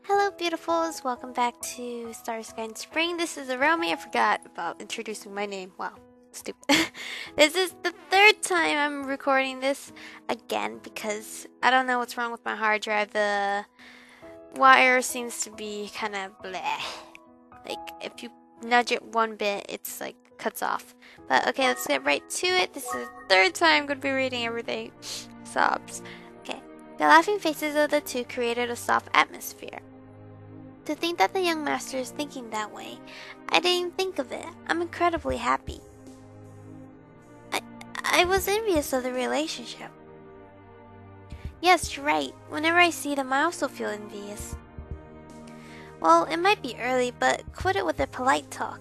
Hello beautifuls, welcome back to Starry Sky and Spring. This is Otome. I forgot about introducing my name. Wow, stupid. This is the third time I'm recording this again because I don't know what's wrong with my hard drive. The wire seems to be kind of bleh. Like if you nudge it one bit, it's like cuts off. But okay, let's get right to it. This is the third time I'm going to be reading everything. Sobs. Okay. The laughing faces of the two created a soft atmosphere. To think that the young master is thinking that way, I didn't even think of it. I'm incredibly happy. I was envious of the relationship. Yes, you're right. Whenever I see them, I also feel envious. Well, it might be early, but quit it with the polite talk.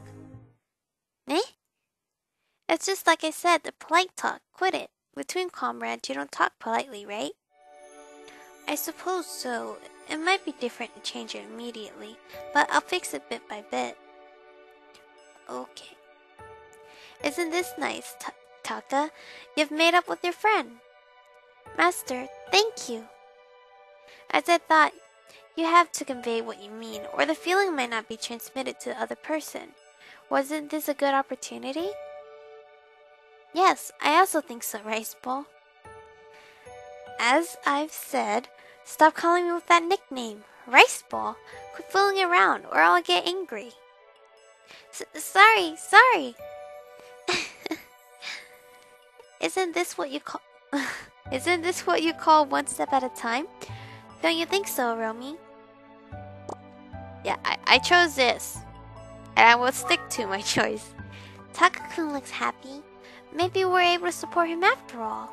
Eh? It's just like I said, the polite talk. Quit it. Between comrades, you don't talk politely, right? I suppose so. It might be different to change it immediately, but I'll fix it bit by bit. Okay. Isn't this nice, Taka? You've made up with your friend. Master, thank you. As I thought, you have to convey what you mean, or the feeling might not be transmitted to the other person. Wasn't this a good opportunity? Yes, I also think so, Rice Ball. As I've said, stop calling me with that nickname, Rice Ball. Quit fooling around, or I'll get angry. Sorry. Isn't this what you call? Isn't this what you call one step at a time? Don't you think so, Romy? Yeah, I chose this, and I will stick to my choice. Taka-kun looks happy. Maybe we're able to support him after all.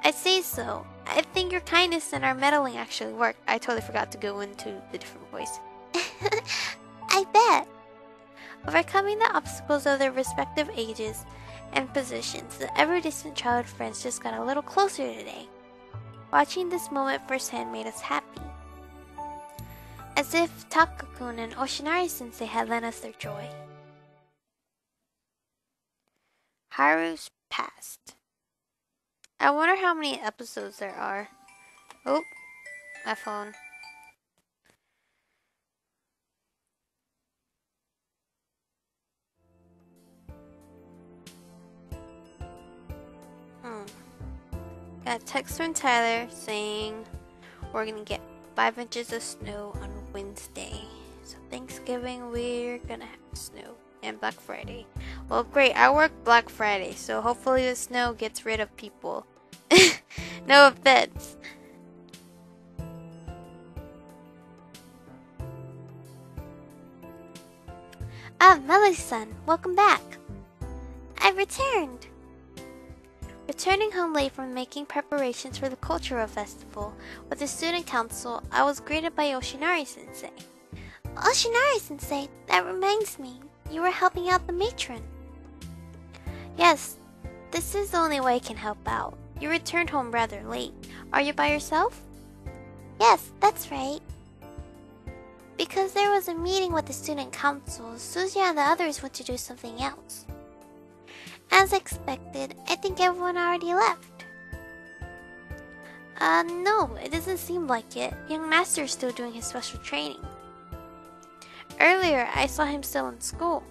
I say so. I think your kindness and our meddling actually work. I totally forgot to go into the different voice. I bet. Overcoming the obstacles of their respective ages and positions, the ever-distant childhood friends just got a little closer today. Watching this moment firsthand made us happy. As if Taka-kun and Oshinari-sensei had lent us their joy. Haru's past. I wonder how many episodes there are. Oh, my phone. Got a text from Tyler saying we're gonna get 5 inches of snow on Wednesday. So Thanksgiving we're gonna have snow. And Black Friday. Well, great. I work Black Friday, so hopefully the snow gets rid of people. No offense. Ah, Melody-san, welcome back. I've returned. Returning home late from making preparations for the cultural festival with the student council, I was greeted by Oshinari-sensei. Oshinari-sensei, that reminds me. You were helping out the matron. Yes, this is the only way I can help out. You returned home rather late. Are you by yourself? Yes, that's right. Because there was a meeting with the student council, Suzuya and the others went to do something else. As expected, I think everyone already left. No, it doesn't seem like it. Young Master is still doing his special training. Earlier, I saw him still in school.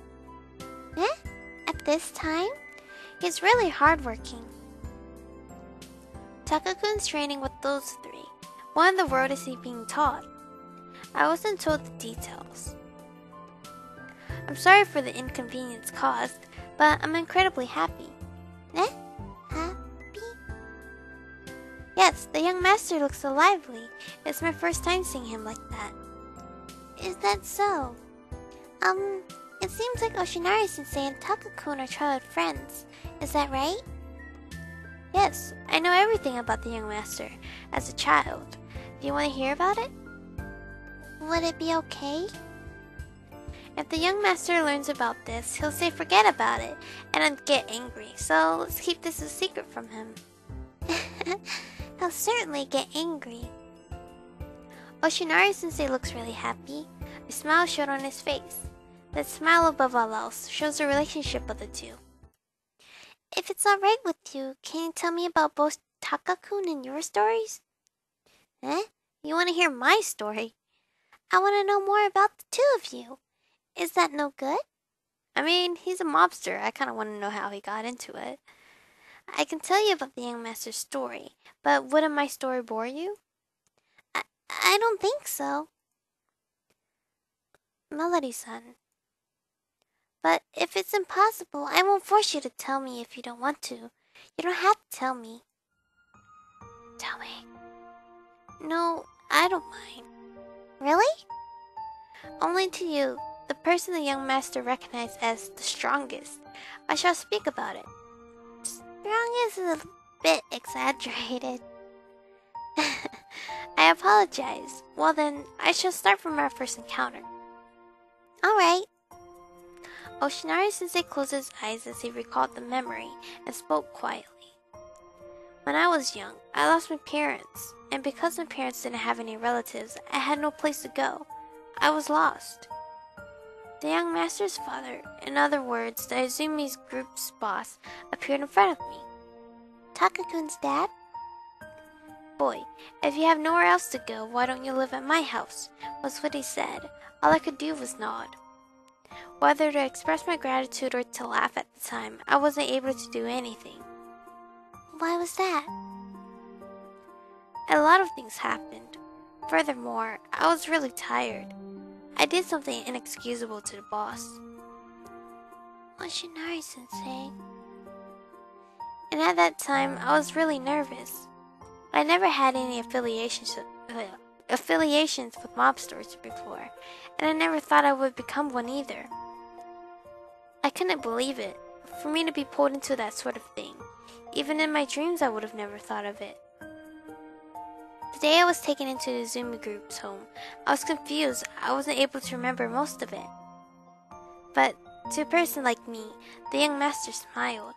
Eh? At this time? He's really hardworking. Taka-kun's training with those three. What in the world is he being taught? I wasn't told the details. I'm sorry for the inconvenience caused, but I'm incredibly happy. Eh? Happy? Yes, the young master looks so lively. It's my first time seeing him like that. Is that so? It seems like Oshinari-sensei and Taka-kun are childhood friends. Is that right? Yes, I know everything about the young master as a child. Do you want to hear about it? Would it be okay? If the young master learns about this, he'll say forget about it and then get angry. So let's keep this a secret from him. He'll certainly get angry. Oshinari-sensei looks really happy. A smile showed on his face. That smile above all else shows the relationship of the two. If it's alright with you, can you tell me about both Taka-kun and your stories? Eh? You want to hear my story? I want to know more about the two of you. Is that no good? I mean, he's a mobster. I kind of want to know how he got into it. I can tell you about the young master's story, but wouldn't my story bore you? I don't think so. Melody-san. But if it's impossible, I won't force you to tell me if you don't want to. You don't have to tell me. Tell me. No, I don't mind. Really? Only to you, the person the young master recognized as the strongest. I shall speak about it. Strongest is a bit exaggerated. I apologize. Well then, I shall start from our first encounter. Alright. Oshinari-sensei closed his eyes as he recalled the memory and spoke quietly. When I was young, I lost my parents, and because my parents didn't have any relatives, I had no place to go. I was lost. The young master's father, in other words, the Izumi's group's boss, appeared in front of me. Takakun's dad? Boy, if you have nowhere else to go, why don't you live at my house? Was what he said. All I could do was nod. Whether to express my gratitude or to laugh at the time, I wasn't able to do anything. Why was that? A lot of things happened. Furthermore, I was really tired. I did something inexcusable to the boss. Oshinari-sensei. And at that time, I was really nervous. I never had any affiliations with mobsters before, and I never thought I would become one either. I couldn't believe it. For me to be pulled into that sort of thing. Even in my dreams, I would have never thought of it. The day I was taken into the Izumi group's home, I was confused. I wasn't able to remember most of it. But to a person like me, the young master smiled.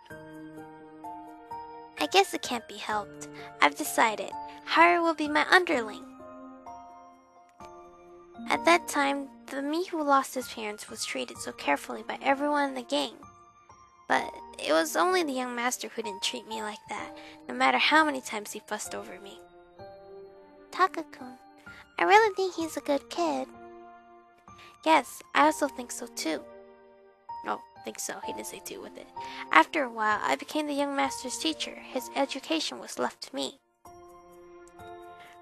I guess it can't be helped. I've decided. Haru will be my underling. At that time, the me who lost his parents was treated so carefully by everyone in the gang. But it was only the young master who didn't treat me like that, no matter how many times he fussed over me. Takakun, I really think he's a good kid. Yes, I also think so too. Oh, think so, he didn't say too with it. After a while, I became the young master's teacher. His education was left to me.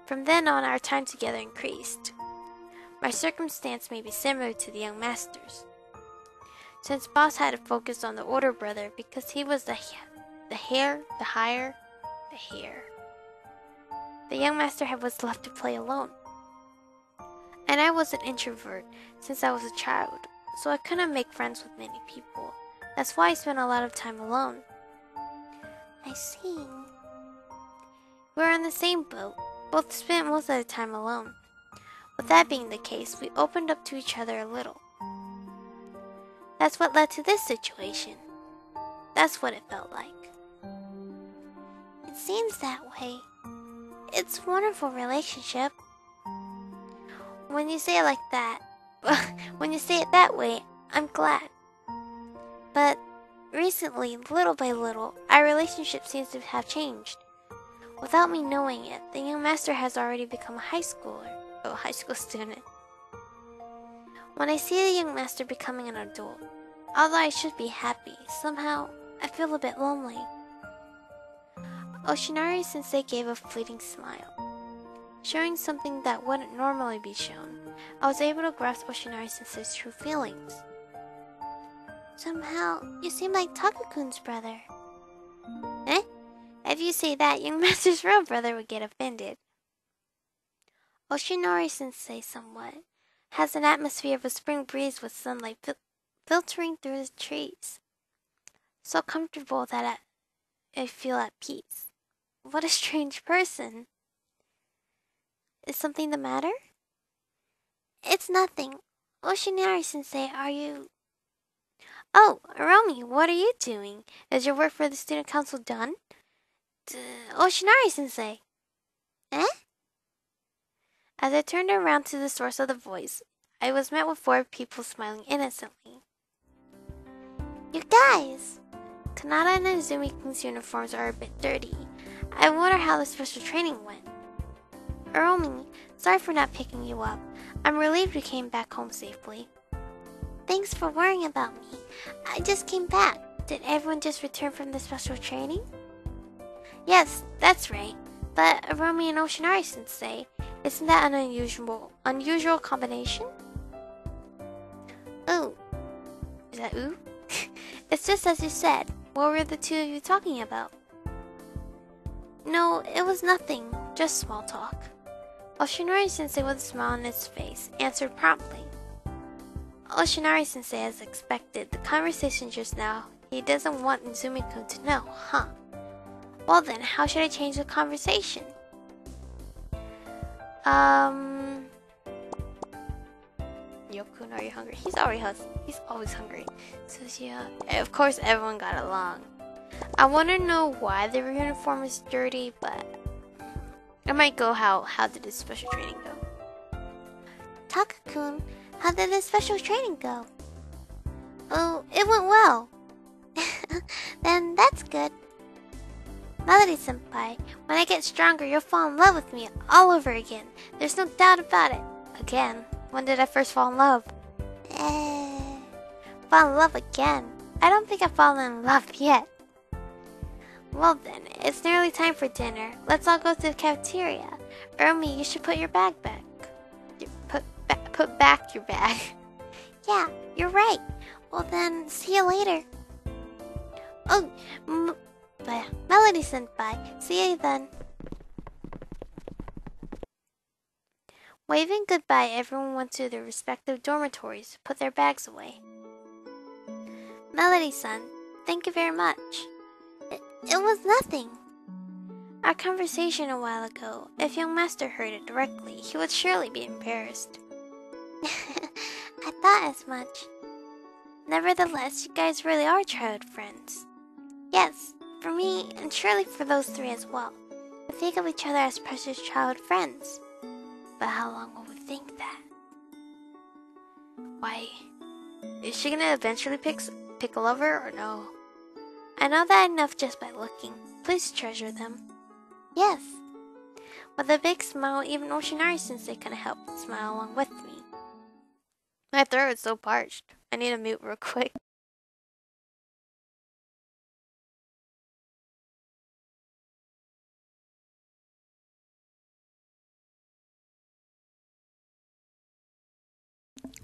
From then on, our time together increased. My circumstance may be similar to the young master's. Since boss had to focus on the older brother because he was the heir. The young master was left to play alone. And I was an introvert since I was a child, so I couldn't make friends with many people. That's why I spent a lot of time alone. I see. We were on the same boat, both spent most of the time alone. With that being the case, we opened up to each other a little. That's what led to this situation. That's what it felt like. It seems that way. It's a wonderful relationship. When you say it like that, when you say it that way, I'm glad. But recently, little by little, our relationship seems to have changed. Without me knowing it, the young master has already become a high school student. When I see the young master becoming an adult, although I should be happy, somehow I feel a bit lonely. Oshinari-sensei gave a fleeting smile, showing something that wouldn't normally be shown. I was able to grasp Oshinari-sensei's true feelings. Somehow, you seem like Takakun's brother. Eh? If you say that, young master's real brother would get offended. Oshinari-sensei somewhat has an atmosphere of a spring breeze with sunlight filtering through the trees. So comfortable that I feel at peace. What a strange person. Is something the matter? It's nothing. Oshinari-sensei, are you... Oh, Aromi, what are you doing? Is your work for the student council done? Oshinari-sensei. Eh? As I turned around to the source of the voice, I was met with 4 people smiling innocently. You guys! Kanata and Izumi-kun's uniforms are a bit dirty. I wonder how the special training went. Uromi, sorry for not picking you up. I'm relieved you came back home safely. Thanks for worrying about me. I just came back. Did everyone just return from the special training? Yes, that's right. But Uromi and Oshinari-sensei, isn't that an unusual combination? Ooh. Is that ooh? It's just as you said. What were the two of you talking about? No, it was nothing. Just small talk. Oshinari-sensei, with a smile on his face, answered promptly. Oshinari-sensei, as expected, the conversation just now, he doesn't want Izumi-kun to know, huh? Well then, how should I change the conversation? Yokun, are you hungry? He's always hungry. Suzuya. Of course, everyone got along. I want to know why their uniform is dirty, but I might go. How did this special training go? Taka-kun, how did this special training go? Oh, it went well. Then that's good. Melody-senpai, when I get stronger, you'll fall in love with me all over again. There's no doubt about it. Again? When did I first fall in love? Fall in love again? I don't think I've fallen in love yet. Well then, it's nearly time for dinner. Let's all go to the cafeteria. Urmi, you should put your bag back. Put back your bag. Yeah, you're right. Well then, see you later. Oh, Melody-senpai, see you then. Waving goodbye, everyone went to their respective dormitories to put their bags away. Melody-san, thank you very much. It was nothing. Our conversation a while ago, if young master heard it directly, he would surely be embarrassed. I thought as much. Nevertheless, you guys really are childhood friends. Yes, for me, and surely for those three as well. We think of each other as precious childhood friends. But how long will we think that? Why? Is she gonna eventually pick a lover or no? I know that enough just by looking. Please treasure them. Yes. With a big smile, even Oshinari-sensei couldn't help but smile along with me. My throat is so parched. I need to mute real quick.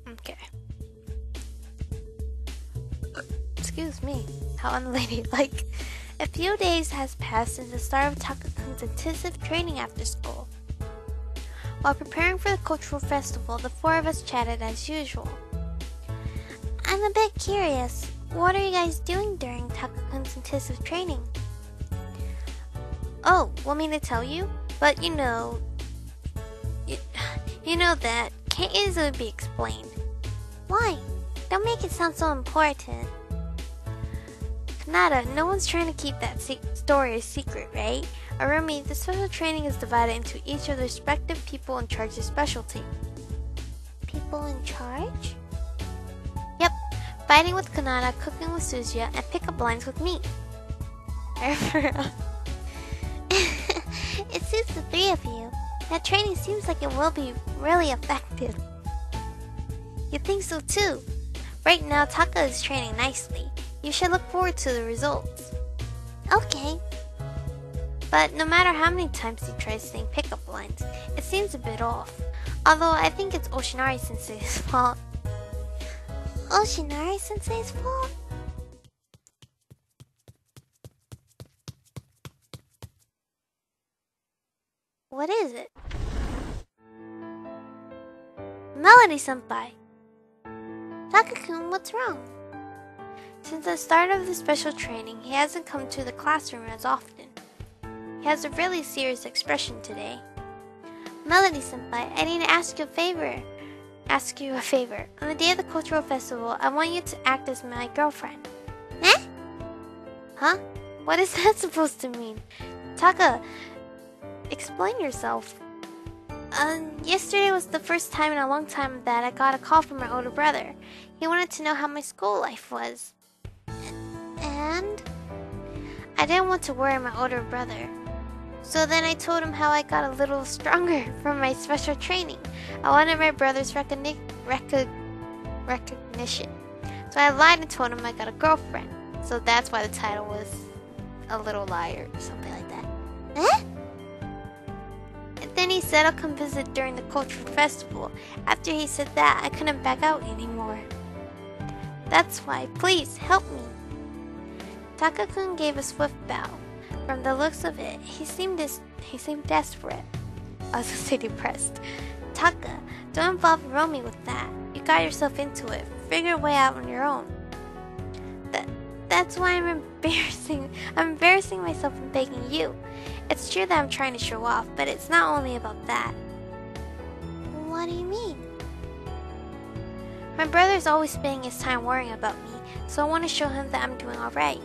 Okay. Excuse me. How unladylike. A few days has passed since the start of Taka-kun's intensive training after school. While preparing for the cultural festival, the four of us chatted as usual. I'm a bit curious. What are you guys doing during Taka-kun's intensive training? Oh, want me to tell you? But you know that can't easily be explained. Why? Don't make it sound so important. Kanata, no one's trying to keep that story a secret, right? Arumi, the special training is divided into each of the respective people in charge of specialty. People in charge? Yep. Fighting with Kanata, cooking with Suzuya, and pick-up lines with me. It suits the three of you. That training seems like it will be really effective. You think so too? Right now, Taka is training nicely. You should look forward to the results. Okay. But no matter how many times he tries saying pickup lines, it seems a bit off. Although I think it's Oshinari-sensei's fault. Oshinari-sensei's fault? What is it? Melody-senpai. Taka-kun, what's wrong? Since the start of the special training, he hasn't come to the classroom as often. He has a really serious expression today. Melody-senpai, I need to ask you a favor. On the day of the cultural festival, I want you to act as my girlfriend. Eh? Huh? What is that supposed to mean? Taka, explain yourself. Yesterday was the first time in a long time that I got a call from my older brother. He wanted to know how my school life was. And? I didn't want to worry my older brother. So then I told him how I got a little stronger from my special training. I wanted my brother's recognition. So I lied and told him I got a girlfriend. So that's why the title was A Little Liar or something like that. Eh? And then he said I'll come visit during the cultural festival. After he said that, I couldn't back out anymore. That's why, please help me. Taka-kun gave a swift bow. From the looks of it, he seemed desperate. I was gonna say depressed. Taka, don't involve Romy with that. You got yourself into it. Figure a way out on your own. That's why I'm embarrassing myself and begging you. It's true that I'm trying to show off, but it's not only about that. What do you mean? My brother's always spending his time worrying about me, so I want to show him that I'm doing alright.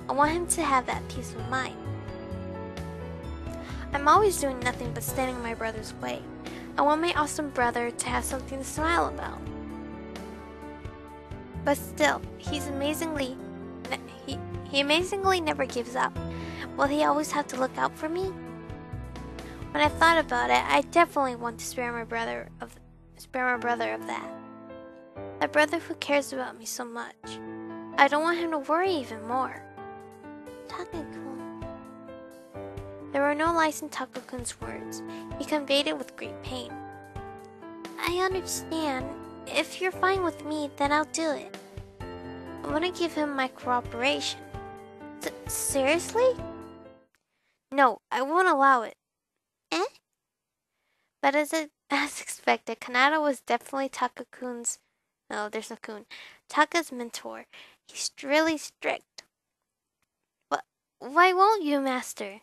I want him to have that peace of mind. I'm always doing nothing but standing in my brother's way. I want my awesome brother to have something to smile about. But still, he amazingly never gives up. Will he always have to look out for me? When I thought about it, I definitely want to spare my brother of that. That brother who cares about me so much. I don't want him to worry even more. Taka-kun. There were no lies in Taka-kun's words. He conveyed it with great pain. I understand. If you're fine with me, then I'll do it. I want to give him my cooperation. Seriously? No, I won't allow it. Eh? But as expected, Kanata was definitely Taka-kun's... No, there's no kun. Taka's mentor. He's really strict. Why won't you, Master?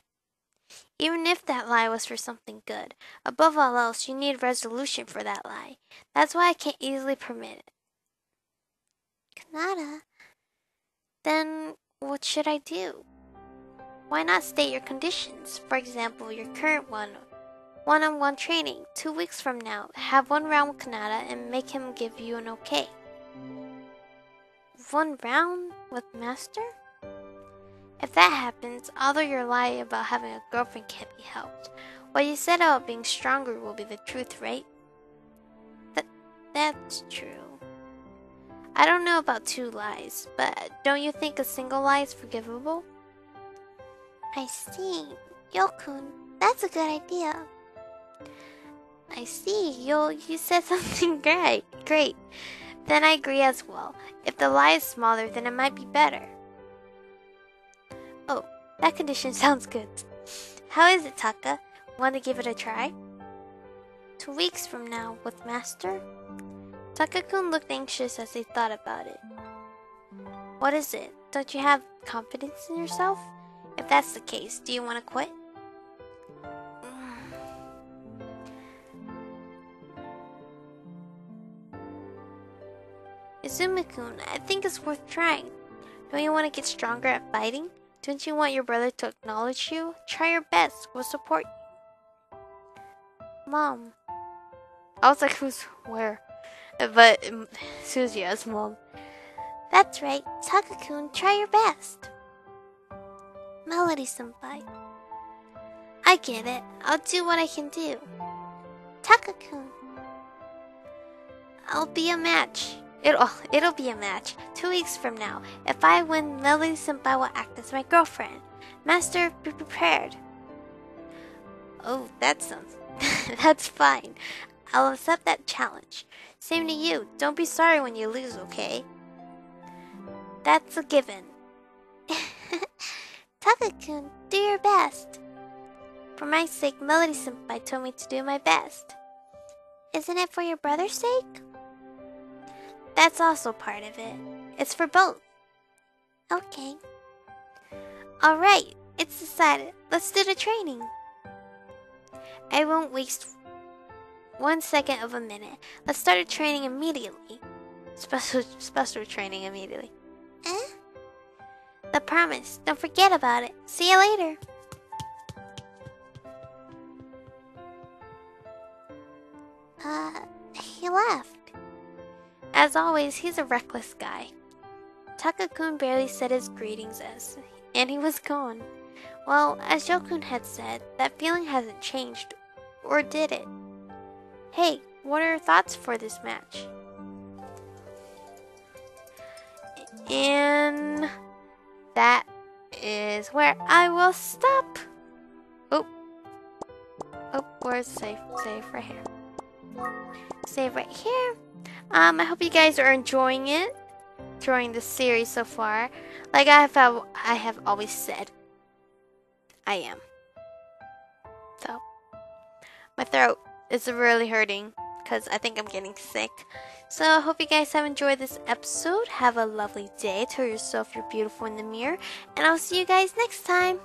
Even if that lie was for something good, above all else, you need resolution for that lie. That's why I can't easily permit it. Kanata? Then what should I do? Why not state your conditions? For example, your current one-on-one training. 2 weeks from now, have one round with Kanata and make him give you an okay. 1 round with Master? If that happens, although your lie about having a girlfriend can't be helped, what you said about being stronger will be the truth, right? That's true. I don't know about 2 lies, but don't you think a single lie is forgivable? I see. Yo-kun, that's a good idea. I see. You said something great. Then I agree as well. If the lie is smaller, then it might be better. Oh, that condition sounds good. How is it, Taka? Want to give it a try? 2 weeks from now, with Master? Taka-kun looked anxious as he thought about it. What is it? Don't you have confidence in yourself? If that's the case, do you want to quit? Izumi-kun, I think it's worth trying. Don't you want to get stronger at fighting? Don't you want your brother to acknowledge you? Try your best. We'll support you. Mom. I was like, who's where? But Suzuya's mom. That's right. Taka-kun, try your best. Melody-senpai. I get it. I'll do what I can do. Taka-kun. It'll be a match. 2 weeks from now. If I win, Melody-senpai will act as my girlfriend. Master, be prepared. Oh, that sounds... That's fine. I'll accept that challenge. Same to you. Don't be sorry when you lose, okay? That's a given. Taka-kun, do your best. For my sake, Melody-senpai told me to do my best. Isn't it for your brother's sake? That's also part of it. It's for both. Okay. Alright, it's decided. Let's do the training. I won't waste 1 second of a minute. Let's start the training immediately. Special training immediately. Eh? The promise. Don't forget about it. See you later. He left. As always, he's a reckless guy. Taka-kun barely said his greetings and he was gone. Well, as Yokun had said, that feeling hasn't changed. Or did it? Hey, what are your thoughts for this match? And that is where I will stop. Oh, where's save? Save right here. Save right here. I hope you guys are enjoying it, enjoying the series so far. Like I have always said, I am. So, my throat is really hurting because I think I'm getting sick. So I hope you guys have enjoyed this episode. Have a lovely day. Tell yourself you're beautiful in the mirror. And I'll see you guys next time.